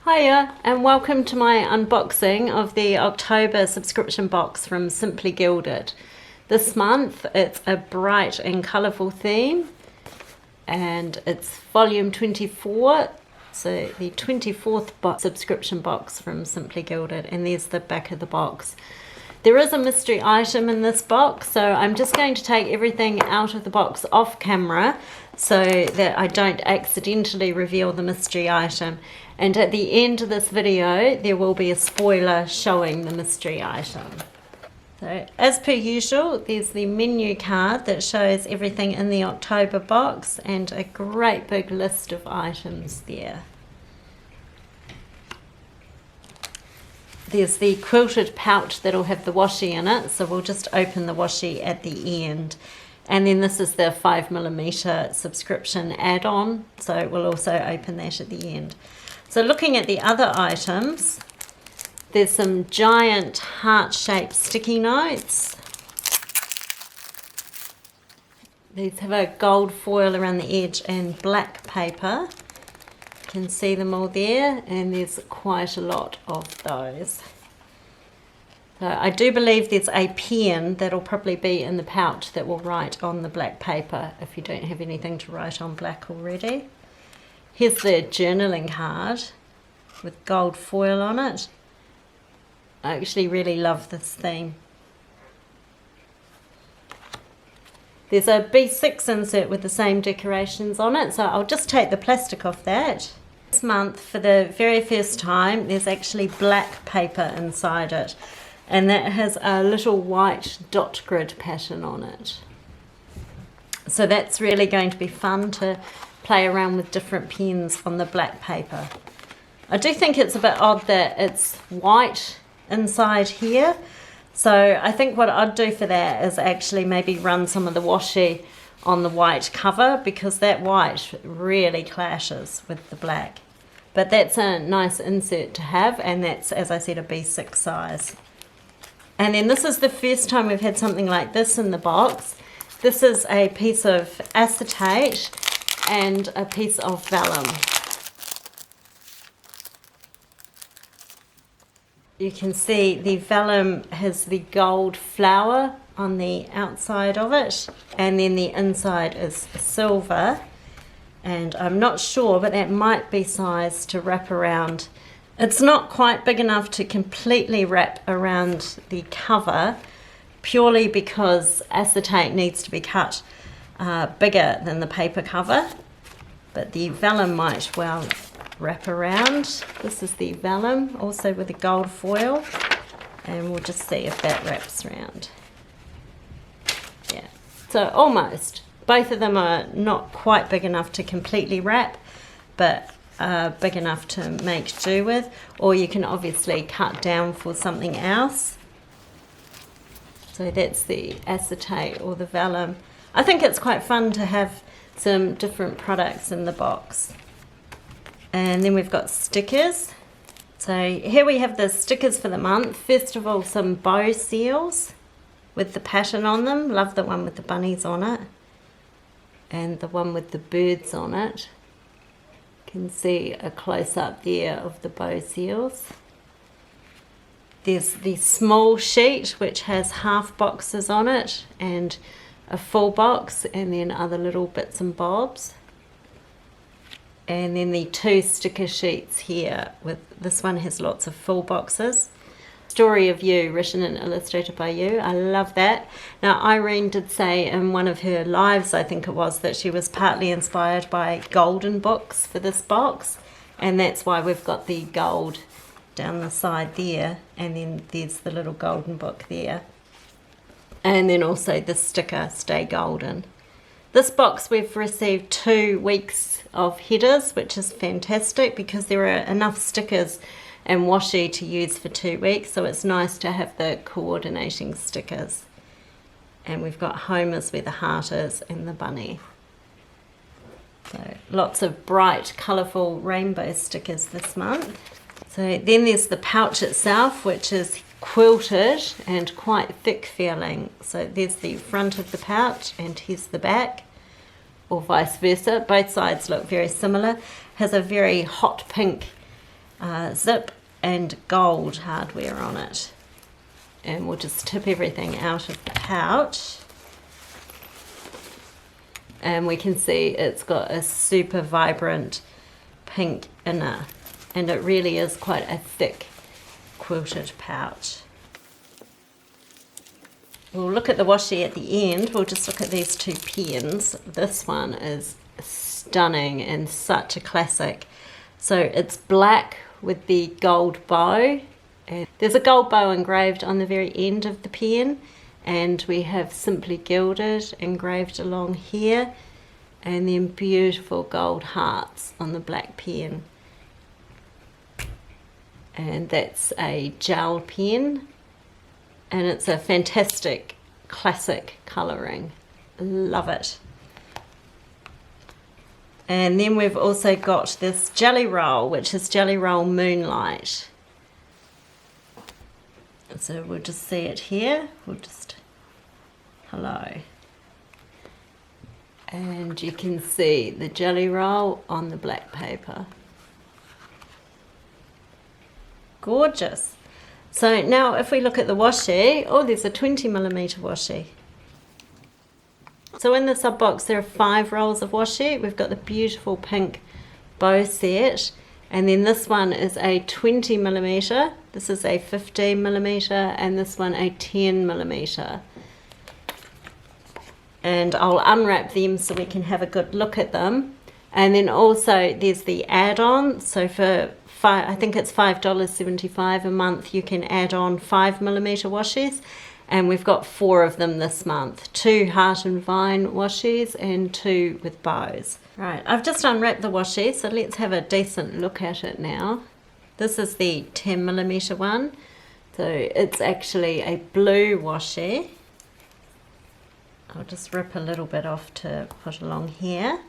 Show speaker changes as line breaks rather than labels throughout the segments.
Hiya and welcome to my unboxing of the October subscription box from Simply Gilded. This month it's a bright and colourful theme and it's volume 24, so the 24th subscription box from Simply Gilded, and there's the back of the box. There is a mystery item in this box, so I'm just going to take everything out of the box off camera so that I don't accidentally reveal the mystery item. And at the end of this video, there will be a spoiler showing the mystery item. So, as per usual, there's the menu card that shows everything in the October box and a great big list of items there. There's the quilted pouch that'll have the washi in it, so we'll just open the washi at the end. And then this is the 5mm subscription add-on, so we'll also open that at the end. So looking at the other items, there's some giant heart-shaped sticky notes. These have a gold foil around the edge and black paper. You can see them all there, and there's quite a lot of those. So I do believe there's a pen that'll probably be in the pouch that will write on the black paper if you don't have anything to write on black already. Here's the journaling card with gold foil on it. I actually really love this theme. There's a B6 insert with the same decorations on it, so I'll just take the plastic off that. This month, for the very first time, there's actually black paper inside it, and that has a little white dot grid pattern on it. So that's really going to be fun to play around with different pens on the black paper. I do think it's a bit odd that it's white inside here, so I think what I'd do for that is actually maybe run some of the washi on the white cover, because that white really clashes with the black. But that's a nice insert to have, and that's, as I said, a B6 size. And then this is the first time we've had something like this in the box. This is a piece of acetate and a piece of vellum. You can see the vellum has the gold flower on the outside of it, and then the inside is silver, and I'm not sure, but that might be sized to wrap around. It's not quite big enough to completely wrap around the cover, purely because acetate needs to be cut bigger than the paper cover, but the vellum might well wrap around. This is the vellum, also with the gold foil, and we'll just see if that wraps around. Yeah, so almost. Both of them are not quite big enough to completely wrap, but big enough to make do with, or you can obviously cut down for something else. So that's the acetate or the vellum. I think it's quite fun to have some different products in the box. And then we've got stickers. So here we have the stickers for the month. First of all, some bow seals with the pattern on them. Love the one with the bunnies on it, and the one with the birds on it. You can see a close-up there of the bow seals. There's the small sheet, which has half boxes on it and a full box, and then other little bits and bobs. And then the two sticker sheets here, with this one has lots of full boxes. Story of You, written and illustrated by you. I love that. Now, Irene did say in one of her lives, I think it was, that she was partly inspired by golden books for this box, and that's why we've got the gold down the side there, and then there's the little golden book there. And then also the sticker, Stay Golden. This box we've received 2 weeks of headers, which is fantastic because there are enough stickers and washi to use for 2 weeks, so it's nice to have the coordinating stickers. And we've got home is where the heart is and the bunny. So lots of bright, colourful rainbow stickers this month. So then there's the pouch itself, which is quilted and quite thick feeling. So there's the front of the pouch and here's the back, or vice versa. Both sides look very similar. Has a very hot pink zip and gold hardware on it. And we'll just tip everything out of the pouch. And we can see it's got a super vibrant pink inner, and it really is quite a thick quilted pouch. We'll look at the washi at the end. We'll just look at these two pens. This one is stunning and such a classic. So it's black with the gold bow, and there's a gold bow engraved on the very end of the pen, and we have Simply Gilded engraved along here, and then beautiful gold hearts on the black pen. And that's a gel pen, and it's a fantastic classic colouring. Love it. And then we've also got this jelly roll, which is Jelly Roll Moonlight. So we'll just see it here. We'll just, hello. And you can see the jelly roll on the black paper. Gorgeous. So now if we look at the washi, oh, there's a 20mm washi. So in the sub box there are 5 rolls of washi. We've got the beautiful pink bow set, and then this one is a 20mm, this is a 15mm, and this one a 10mm. And I'll unwrap them so we can have a good look at them. And then also there's the add-on, so for I think it's $5.75 a month you can add on 5mm washes, and we've got 4 of them this month, 2 heart and vine washes and 2 with bows. Right, I've just unwrapped the washi, so let's have a decent look at it now. This is the 10mm one, so it's actually a blue washi. I'll just rip a little bit off to put along here.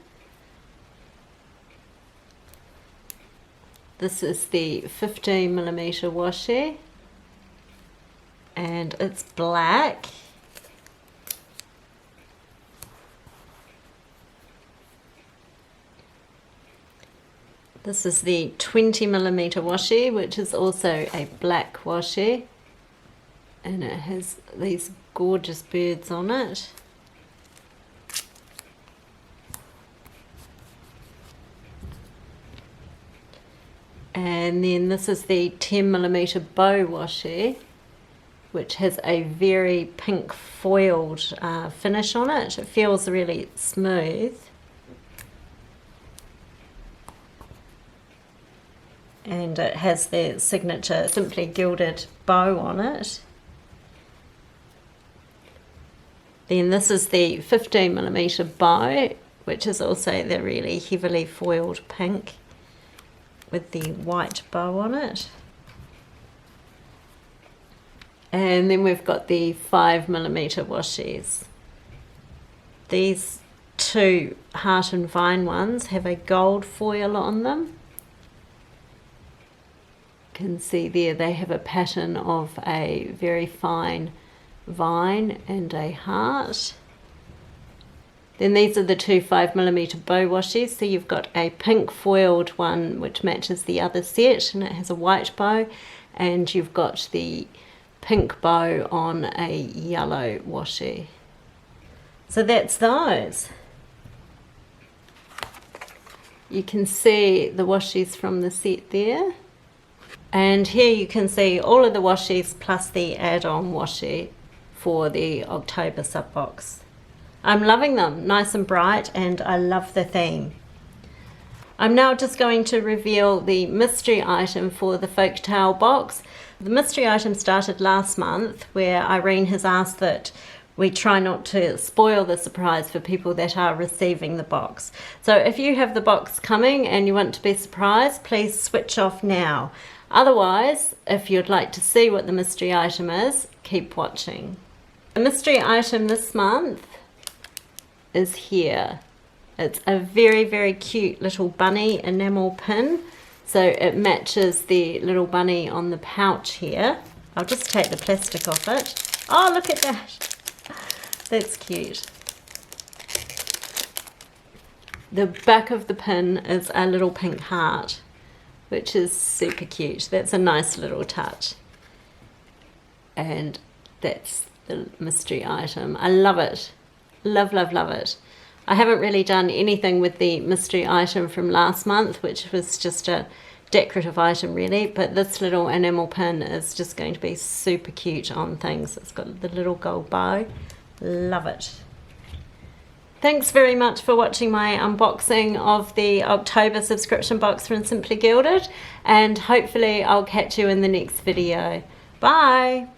This is the 15mm washi, and it's black. This is the 20mm washi, which is also a black washi, and it has these gorgeous birds on it. And then this is the 10mm bow washi, which has a very pink foiled finish on it. It feels really smooth. And it has the signature Simply Gilded bow on it. Then this is the 15mm bow, which is also the really heavily foiled pink with the white bow on it. And then we've got the 5mm washies. These 2 heart and vine ones have a gold foil on them. You can see there they have a pattern of a very fine vine and a heart. Then these are the 2 5mm bow washies. So you've got a pink foiled one which matches the other set, and it has a white bow, and you've got the pink bow on a yellow washi. So that's those. You can see the washies from the set there. And here you can see all of the washies plus the add-on washi for the October sub box. I'm loving them, nice and bright, and I love the theme. I'm now just going to reveal the mystery item for the Folktale box. The mystery item started last month, where Irene has asked that we try not to spoil the surprise for people that are receiving the box. So if you have the box coming and you want to be surprised, please switch off now. Otherwise, if you'd like to see what the mystery item is, keep watching. The mystery item this month is here. It's a very, very cute little bunny enamel pin. So it matches the little bunny on the pouch here. I'll just take the plastic off it. Oh, look at that. That's cute. The back of the pin is a little pink heart, which is super cute. That's a nice little touch. And that's the mystery item. I love it. Love, love, love it. I haven't really done anything with the mystery item from last month, which was just a decorative item really, but this little enamel pin is just going to be super cute on things. It's got the little gold bow. Love it. Thanks very much for watching my unboxing of the October subscription box from Simply Gilded, and hopefully I'll catch you in the next video. Bye!